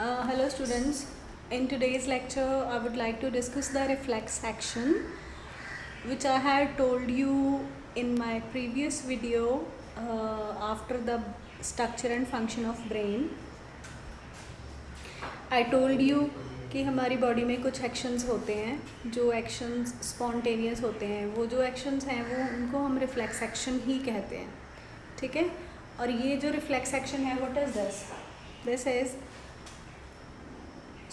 Hello students, in today's lecture I would like to discuss the reflex action which I had told you in my previous video after the structure and function of brain. I told you कि हमारी body में कुछ actions होते हैं जो actions spontaneous होते हैं, वो जो एक्शंस हैं वो उनको हम रिफ्लेक्स एक्शन ही कहते हैं, ठीक है। और ये जो रिफ्लेक्स एक्शन है what is this is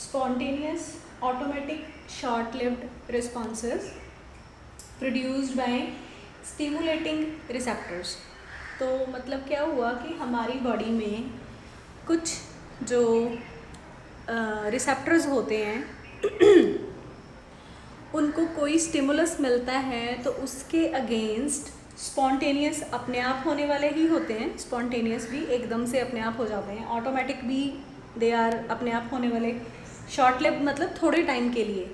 spontaneous automatic short-lived responses produced by stimulating receptors। तो मतलब क्या हुआ कि हमारी बॉडी में कुछ जो रिसेप्टर्स होते हैं उनको कोई स्टिमुलस मिलता है तो उसके अगेंस्ट स्पॉन्टेनियस अपने आप होने वाले ही होते हैं, स्पॉन्टेनियस भी एकदम से अपने आप हो जाते हैं, ऑटोमेटिक भी दे आर अपने आप होने वाले, शॉर्ट लिव मतलब थोड़े टाइम के लिए।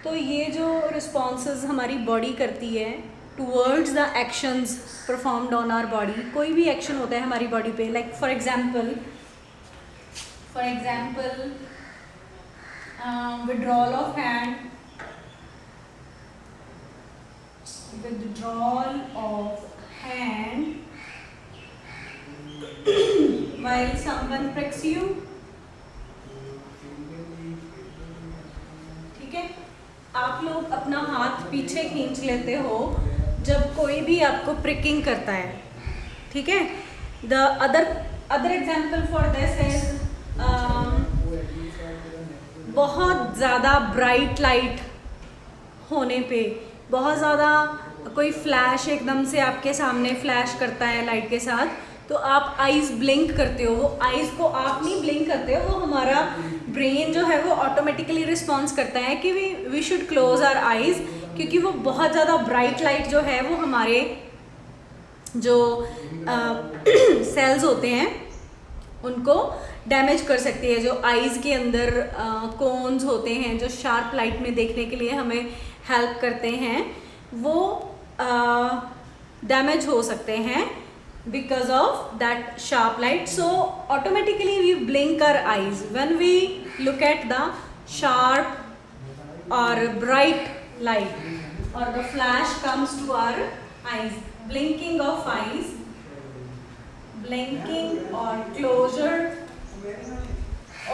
तो ये जो रिस्पॉन्सेज हमारी बॉडी करती है towards the actions performed on our body, कोई भी एक्शन होता है हमारी बॉडी पे, like for example withdrawal of hand, while someone pricks you, ठीक है। आप लोग अपना हाथ पीछे खींच लेते हो जब कोई भी आपको प्रिकिंग करता है, ठीक है। The other example for this is बहुत ज़्यादा ब्राइट लाइट होने पे, बहुत ज़्यादा कोई फ्लैश एकदम से आपके सामने फ्लैश करता है लाइट के साथ, तो आप आइज़ ब्लिंक करते हो। वो आइज़ को आप नहीं ब्लिंक करते हो, वो हमारा ब्रेन जो है वो ऑटोमेटिकली रिस्पॉन्स करता है कि we should close our eyes, क्योंकि वो बहुत ज़्यादा ब्राइट लाइट जो है वो हमारे जो सेल्स होते हैं उनको डैमेज कर सकती है। जो आइज़ के अंदर कोन्स होते हैं जो शार्प लाइट में देखने के लिए हमें हेल्प करते हैं, वो डैमेज हो सकते हैं because of that sharp light. So automatically we blink our eyes when we look at the sharp or bright light or the flash comes to our eyes. Blinking of eyes, blinking or closure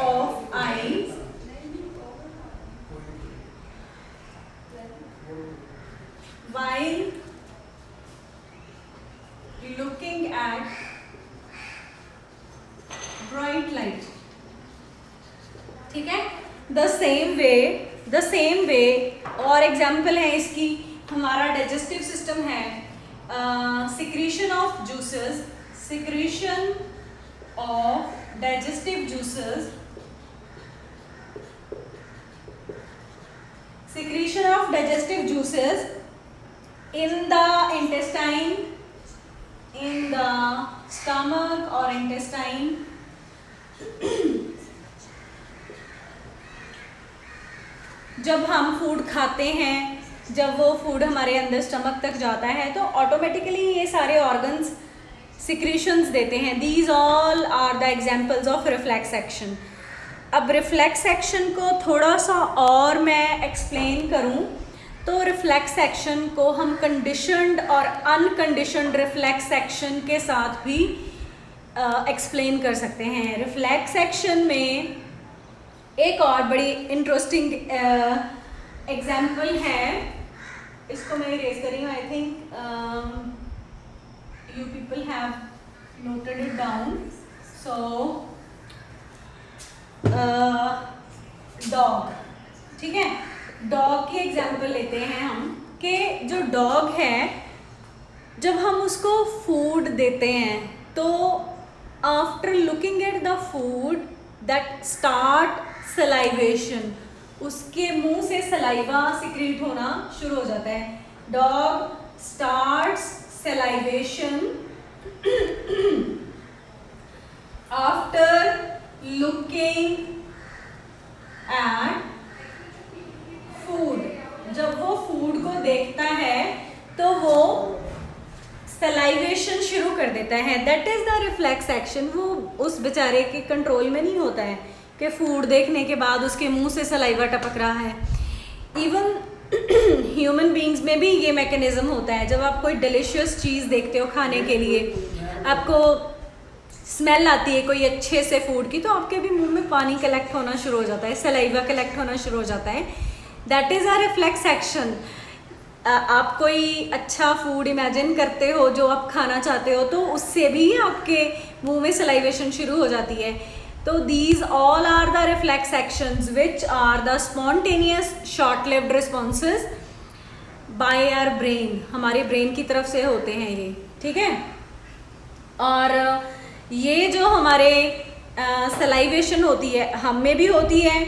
of eyes while looking at bright light, ठीक है। the same way और example है इसकी, हमारा digestive system है, secretion of juices, secretion of digestive juices, secretion of digestive juices in the intestine, in the stomach or intestine, जब हम food खाते हैं, जब वो फूड हमारे अंदर स्टमक तक जाता है तो ऑटोमेटिकली ये सारे ऑर्गन्स सिक्रीशंस देते हैं। These all are the examples of reflex action. अब रिफ्लेक्स एक्शन को थोड़ा सा और मैं एक्सप्लेन करूं तो रिफ्लेक्स एक्शन को हम कंडीशनड और अनकंडीशनड रिफ्लेक्स एक्शन के साथ भी एक्सप्लेन कर सकते हैं। रिफ्लेक्स एक्शन में एक और बड़ी इंटरेस्टिंग एग्जाम्पल है, इसको मैं इरेज कर रही हूँ, I think you people have noted it down. So dog, ठीक है, डॉग की एग्जाम्पल लेते हैं हम कि जो डॉग है जब हम उसको फूड देते हैं तो after looking at the food that start salivation, उसके मुंह से सलाइवा सिक्रीट होना शुरू हो जाता है। Dog starts salivation after looking at food. जब वो फूड को देखता है तो वो सलाइवेशन शुरू कर देता है, that is the reflex action. वो उस बेचारे के कंट्रोल में नहीं होता है कि फूड देखने के बाद उसके मुंह से सलाइवा टपक रहा है। इवन ह्यूमन बींग्स में भी ये मैकेनिज्म होता है। जब आप कोई डिलीशियस चीज़ देखते हो खाने के लिए, आपको स्मेल आती है कोई अच्छे से फूड की, तो आपके भी मुंह में पानी कलेक्ट होना शुरू हो जाता है, सलाइवा कलेक्ट होना शुरू हो जाता है। That is a reflex action. आप कोई अच्छा फूड इमेजिन करते हो जो आप खाना चाहते हो, तो उससे भी आपके मुंह में सलाइवेशन शुरू हो जाती है। तो these all are the reflex actions which are the spontaneous short-lived responses by our brain। हमारे ब्रेन की तरफ से होते हैं ये, ठीक है। और ये जो हमारे सलाइवेशन होती है हम में भी होती है,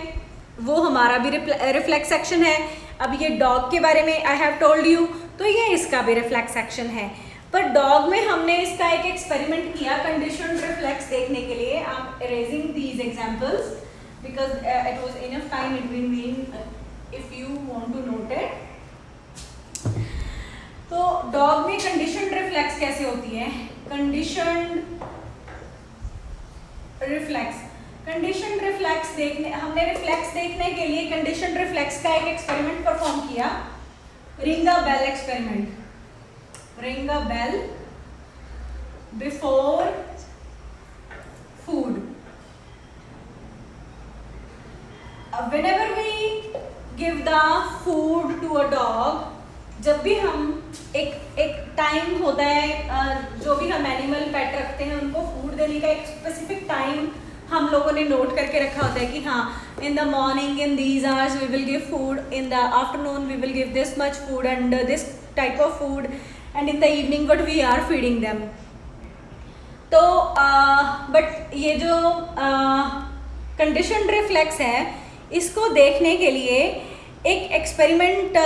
वो हमारा भी रिफ्लेक्स एक्शन है। अब ये डॉग के बारे में आई हैव टोल्ड यू, तो ये इसका भी रिफ्लेक्स एक्शन है। पर डॉग में हमने इसका एक एक्सपेरिमेंट किया कंडीशनड रिफ्लेक्स देखने के लिए। I am erasing these examples because it was enough time in between if you want to note it. तो डॉग में कंडीशनड रिफ्लेक्स कैसे होती है? कंडीशनड रिफ्लेक्स हमने रिफ्लेक्स देखने के लिए कंडीशनड रिफ्लेक्स का एक एक्सपेरिमेंट परफॉर्म किया, ring a bell experiment. Ring a bell before food. Whenever we give the food to a dog, जब भी हम एक टाइम होता है, जो भी हम एनिमल पेट रखते हैं उनको फूड देने का एक स्पेसिफिक टाइम हम लोगों ने नोट करके रखा होता है कि हाँ, in the morning in these hours we will give food, in the afternoon we will give this much food and this type of food, and in the evening but we are feeding them. तो but ये जो conditioned reflex है, इसको देखने के लिए एक experiment,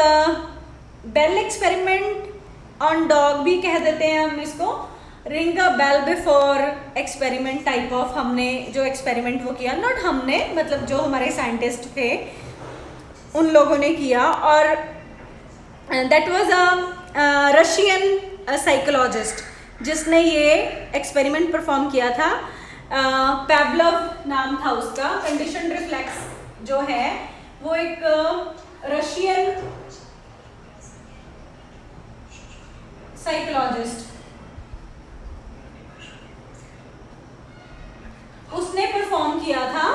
bell experiment on dog भी कह देते हैं हम इसको, ring a bell before experiment type of हमने जो एक्सपेरिमेंट वो किया, नॉट हमने, मतलब जो हमारे साइंटिस्ट थे उन लोगों ने किया। और that was a Russian psychologist जिसने ये एक्सपेरिमेंट परफॉर्म किया था। पैवलोव नाम था उसका। कंडीशनड रिफ्लेक्स जो है वो एक रशियन साइकोलॉजिस्ट, उसने परफॉर्म किया था।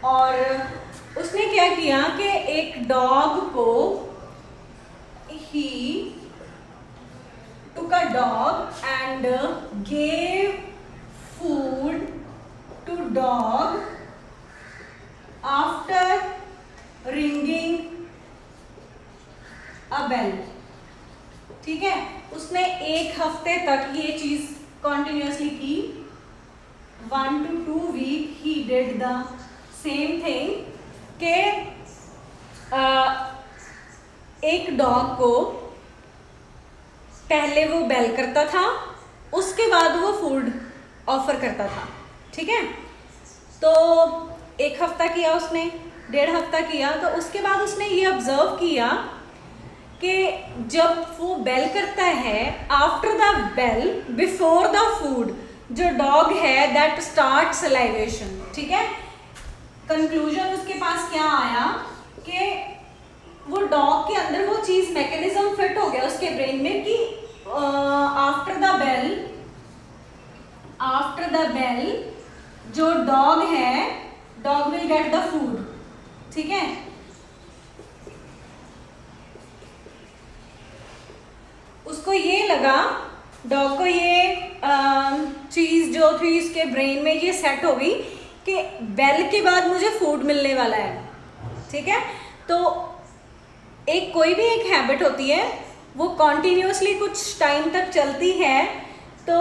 और उसने क्या किया कि एक डॉग को, he took a dog and gave food to dog after ringing a bell। ठीक है, उसने एक हफ्ते तक ये चीज कॉन्टिन्यूसली की। 1 to 2 weeks he did the same thing के एक डॉग को पहले वो बेल करता था, उसके बाद वो फूड ऑफर करता था। ठीक है, तो एक हफ्ता किया उसने, 1.5 हफ्ता किया, तो उसके बाद उसने ये ऑब्जर्व किया कि जब वो बेल करता है, after the bell before the food, जो डॉग है दैट स्टार्ट सलाइवेशन। ठीक है, कंक्लूजन उसके पास क्या आया कि वो डॉग के अंदर वो चीज मैकेनिज्म फिट हो गया उसके ब्रेन में कि आफ्टर द बेल जो डॉग है, dog will get the food. ठीक है, उसको ये लगा, डॉग को ये चीज जो थी इसके ब्रेन में ये सेट हो गई कि बेल के बाद मुझे फूड मिलने वाला है। ठीक है, तो एक कोई भी एक हैबिट होती है, वो कॉन्टिन्यूसली कुछ टाइम तक चलती है, तो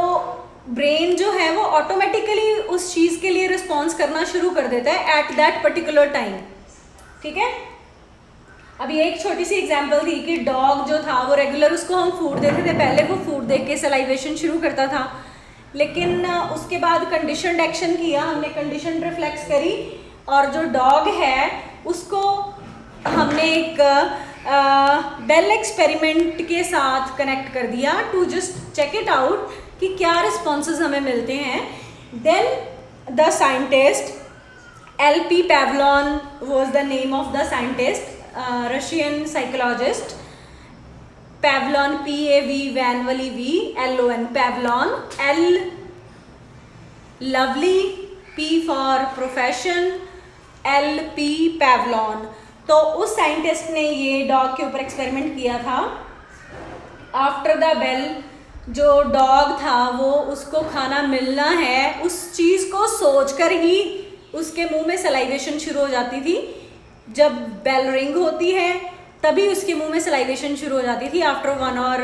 ब्रेन जो है वो ऑटोमेटिकली उस चीज़ के लिए रिस्पॉन्स करना शुरू कर देता है एट दैट पर्टिकुलर टाइम। ठीक है, अभी एक छोटी सी एग्जांपल थी कि डॉग जो था वो रेगुलर उसको हम फूड देते थे, पहले वो फूड देख के सलाइवेशन शुरू करता था, लेकिन उसके बाद कंडीशनड एक्शन किया हमने, कंडीशनड रिफ्लेक्स करी, और जो डॉग है उसको हमने एक बेल एक्सपेरिमेंट के साथ कनेक्ट कर दिया to just check it out कि क्या रिस्पॉन्सेज हमें मिलते हैं। Then the scientist L.P. Pavlov was the name of the scientist, Russian psychologist. Pavlov, P-A-V-L-O-N, Pavlov, L lovely, P for profession, L.P. Pavlov. तो उस साइंटिस्ट ने ये डॉग के ऊपर एक्सपेरिमेंट किया था. आफ्टर द बेल जो डॉग था वो उसको खाना मिलना है उस चीज़ को सोचकर ही उसके मुंह में सलाइवेशन शुरू हो जाती थी. जब बेल रिंग होती है तभी उसके मुंह में सलाइवेशन शुरू हो जाती थी आफ्टर 1 और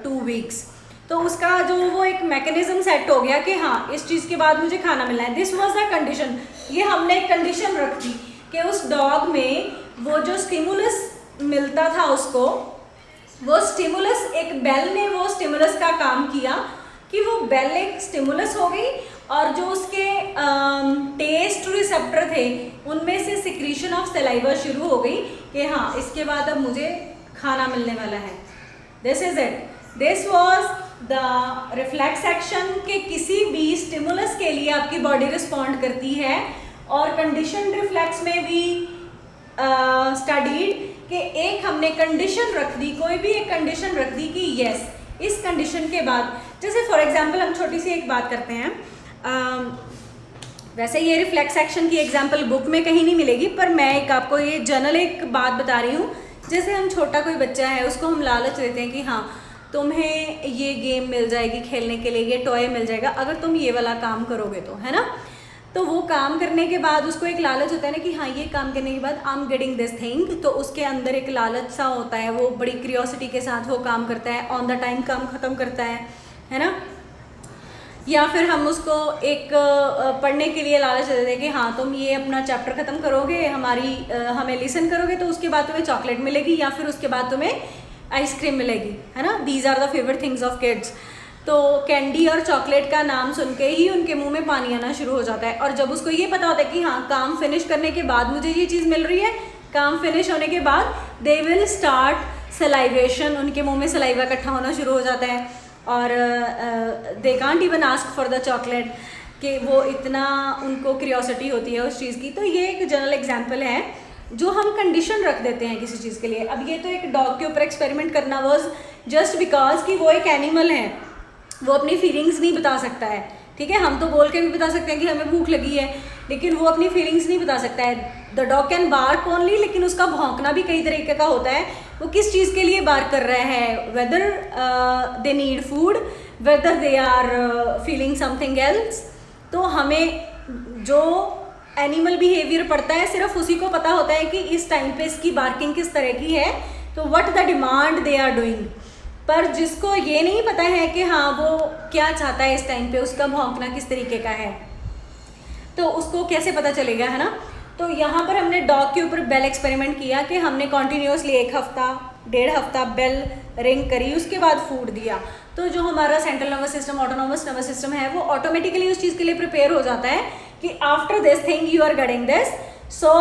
2 वीक्स. तो उसका जो वो एक मैकेनिज्म सेट हो गया कि हाँ इस चीज़ के बाद मुझे खाना मिलना है. This was the condition. ये हमने एक कंडीशन रख दी कि उस डॉग में वो जो स्टिमुलस मिलता था उसको, वो स्टिमुलस, एक बेल ने वो स्टिमुलस का काम किया कि वो बेल एक स्टिमुलस हो गई और जो उसके टेस्ट रिसेप्टर थे उनमें से सिक्रीशन ऑफ सलाइवा शुरू हो गई कि हाँ इसके बाद अब मुझे खाना मिलने वाला है. This is it. This was the reflex action के किसी भी स्टिमुलस के लिए आपकी बॉडी रिस्पॉन्ड करती है. और कंडीशन रिफ्लेक्स में भी स्टडीड कि एक हमने कंडीशन रख दी, कोई भी एक कंडीशन रख दी कि यस इस कंडीशन के बाद, जैसे फॉर एग्जांपल हम छोटी सी एक बात करते हैं. वैसे ये रिफ्लेक्स एक्शन की एग्जांपल बुक में कहीं नहीं मिलेगी, पर मैं एक आपको ये जनरल एक बात बता रही हूँ. जैसे हम छोटा कोई बच्चा है उसको हम लालच देते हैं कि हाँ तुम्हें ये गेम मिल जाएगी खेलने के लिए, ये टॉय मिल जाएगा अगर तुम ये वाला काम करोगे तो, है ना. तो वो काम करने के बाद उसको एक लालच होता है ना कि हाँ ये काम करने के बाद I am getting this thing. तो उसके अंदर एक लालच सा होता है, वो बड़ी क्यूरियोसिटी के साथ वो काम करता है, ऑन द टाइम काम ख़त्म करता है ना. या फिर हम उसको एक पढ़ने के लिए लालच देते हैं कि हाँ तुम ये अपना चैप्टर ख़त्म करोगे, हमें लिसन करोगे तो उसके बाद तुम्हें चॉकलेट मिलेगी या फिर उसके बाद तुम्हें आइसक्रीम मिलेगी, है ना. These are the favourite things of kids. तो कैंडी और चॉकलेट का नाम सुन के ही उनके मुंह में पानी आना शुरू हो जाता है. और जब उसको ये पता होता है कि हाँ काम फिनिश करने के बाद मुझे ये चीज़ मिल रही है, काम फिनिश होने के बाद दे विल स्टार्ट सलाइवेशन, उनके मुंह में सलाइवा इकट्ठा होना शुरू हो जाता है. और they can't even ask for the chocolate कि वो इतना उनको क्यूरियोसिटी होती है उस चीज़ की. तो ये एक जनरल एग्जांपल है जो हम कंडीशन रख देते हैं किसी चीज़ के लिए. अब ये तो एक डॉग के ऊपर एक्सपेरिमेंट करना वाज जस्ट बिकॉज कि वो एक एनिमल है, वो अपनी फीलिंग्स नहीं बता सकता है. ठीक है, हम तो बोल के भी बता सकते हैं कि हमें भूख लगी है, लेकिन वो अपनी फीलिंग्स नहीं बता सकता है. The dog can bark only, लेकिन उसका भौंकना भी कई तरीके का होता है. वो किस चीज़ के लिए बार्क कर रहा है, whether they need food, whether they are feeling something else. तो हमें जो एनिमल बिहेवियर पड़ता है सिर्फ उसी को पता होता है कि इस टाइम पे इसकी बार्किंग किस तरह की है, तो what the demand they are doing. पर जिसको ये नहीं पता है कि हाँ वो क्या चाहता है इस टाइम पे, उसका भौंकना किस तरीके का है, तो उसको कैसे पता चलेगा, है ना. तो यहाँ पर हमने डॉग के ऊपर बेल एक्सपेरिमेंट किया कि हमने कॉन्टीन्यूसली 1 हफ्ता 1.5 हफ्ता बेल रिंग करी, उसके बाद फूड दिया. तो जो हमारा central nervous system, autonomous nervous system है, वो ऑटोमेटिकली उस चीज़ के लिए प्रिपेयर हो जाता है कि after this thing you are getting this. So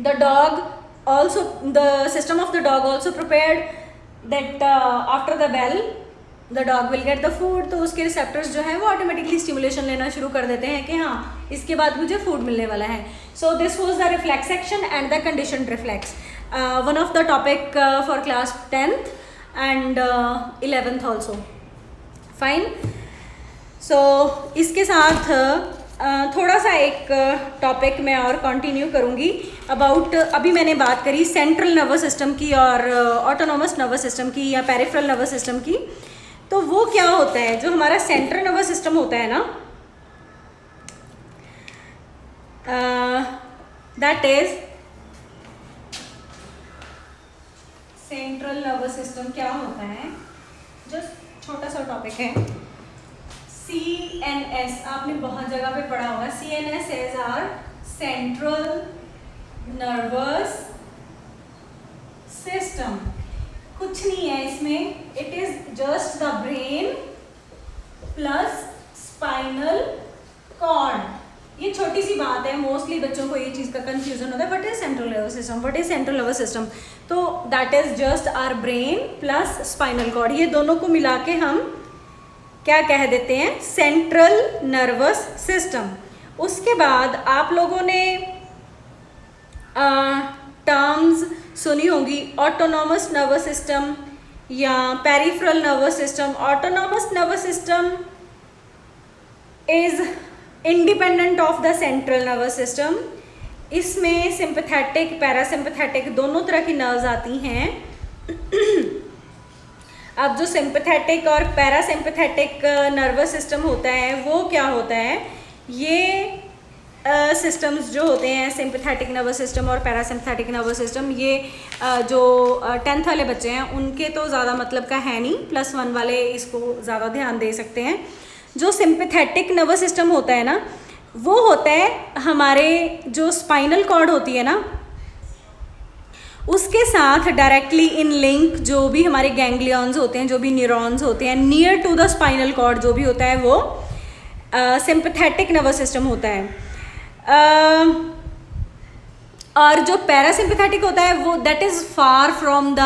the dog also, the system of the dog also prepared that after the bell the dog will get the food. तो उसके रिसेप्टर्स जो है वो ऑटोमेटिकली स्टिमुलेशन लेना शुरू कर देते हैं कि हाँ इसके बाद मुझे फूड मिलने वाला है. So this was the reflex action and the conditioned reflex, one of the topic for class 10th and 11th also. Fine. So इसके साथ थोड़ा सा एक टॉपिक मैं और कंटिन्यू करूँगी अबाउट, अभी मैंने बात करी सेंट्रल नर्वस सिस्टम की और ऑटोनोमस नर्वस सिस्टम की या पेरिफेरल नर्वस सिस्टम की. तो वो क्या होता है, जो हमारा सेंट्रल नर्वस सिस्टम होता है ना, that is central nervous system क्या होता है, जस्ट छोटा सा टॉपिक है. CNS आपने बहुत जगह पे पढ़ा होगा. CNS is our central nervous system. कुछ नहीं है इसमें, it is just the brain plus spinal cord. ये छोटी सी बात है, मोस्टली बच्चों को ये चीज़ का कंफ्यूजन होता है. What is central nervous system, what is central nervous system. तो that is just our brain plus spinal cord, ये दोनों को मिला के हम क्या कह देते हैं, सेंट्रल नर्वस सिस्टम। उसके बाद आप लोगों ने टर्म्स सुनी होंगी, ऑटोनॉमस नर्वस सिस्टम या peripheral nervous system. Autonomous nervous system is independent of the central nervous system. इसमें सिंपैथेटिक पैरासिम्पैथेटिक दोनों तरह की नर्व्स आती हैं। अब जो सिंपैथेटिक और पैरासिम्पैथेटिक नर्वस सिस्टम होता है वो क्या होता है, ये सिस्टम्स जो होते हैं सिंपैथेटिक नर्वस सिस्टम और पैरासिम्पैथेटिक नर्वस सिस्टम, ये जो 10th वाले बच्चे हैं उनके तो ज़्यादा मतलब का है नहीं, +1 वाले इसको ज़्यादा ध्यान दे सकते हैं। जो सिंपैथेटिक नर्वस सिस्टम होता है ना, वो होता है हमारे जो स्पाइनल कॉर्ड होती है ना, उसके साथ डायरेक्टली इन लिंक जो भी हमारे गैंग्लियंस होते हैं, जो भी न्यूरॉन्स होते हैं near to the spinal cord जो भी होता है वो सिंपैथेटिक नर्वस सिस्टम होता है। और जो पैरासिम्पैथेटिक होता है वो that is far from the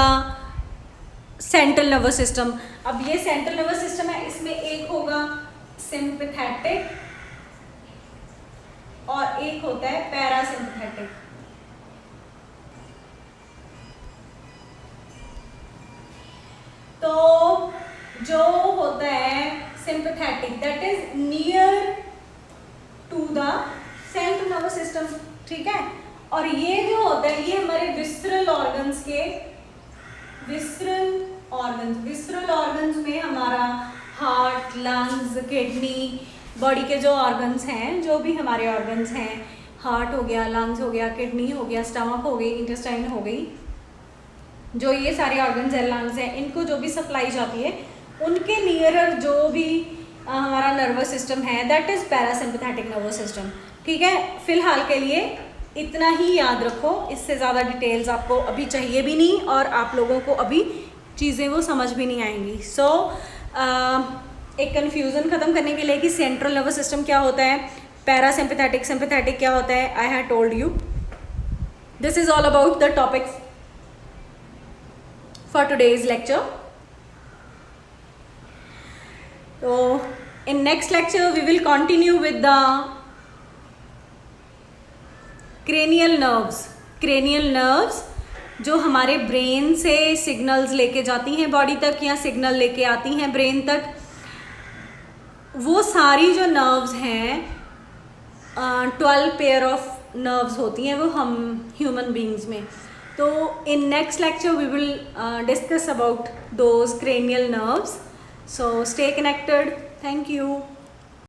central nervous system. अब ये सेंट्रल नर्वस सिस्टम है, इसमें एक होगा सिंपैथेटिक और एक होता है पैरासिम्पैथेटिक। तो जो होता है sympathetic that is near to the central nervous system, ठीक है। और ये जो होता है ये हमारे विसरल ऑर्गन्स के विसरल ऑर्गन्स में हमारा हार्ट, लंग्स, किडनी, बॉडी के जो ऑर्गन्स हैं, जो भी हमारे ऑर्गन्स हैं, हार्ट हो गया, लंग्स हो गया, किडनी हो गया, स्टमक हो गई, इंटेस्टाइन हो गई, जो ये सारे ऑर्गन्स हैं, लंग्स हैं, इनको जो भी सप्लाई जाती है उनके नियरर जो भी हमारा नर्वस सिस्टम है that is parasympathetic nervous system, ठीक है। फिलहाल के लिए इतना ही याद रखो, इससे ज़्यादा डिटेल्स आपको अभी चाहिए भी नहीं और आप लोगों को अभी चीज़ें वो समझ भी नहीं आएंगी। सो एक कन्फ्यूज़न ख़त्म करने के लिए कि सेंट्रल नर्वस सिस्टम क्या होता है, पैरासिम्पैथेटिक सिम्पैथेटिक क्या होता है, I have told you. This is all about the topic for today's lecture. So in next lecture we will continue with the cranial nerves जो हमारे ब्रेन से सिग्नल्स लेके जाती हैं बॉडी तक या सिग्नल लेके आती हैं ब्रेन तक। वो सारी जो नर्व्स हैं 12 पेयर ऑफ नर्व्स होती हैं वो हम ह्यूमन बींग्स में। तो in next lecture we will discuss about those cranial nerves. So stay connected. Thank you.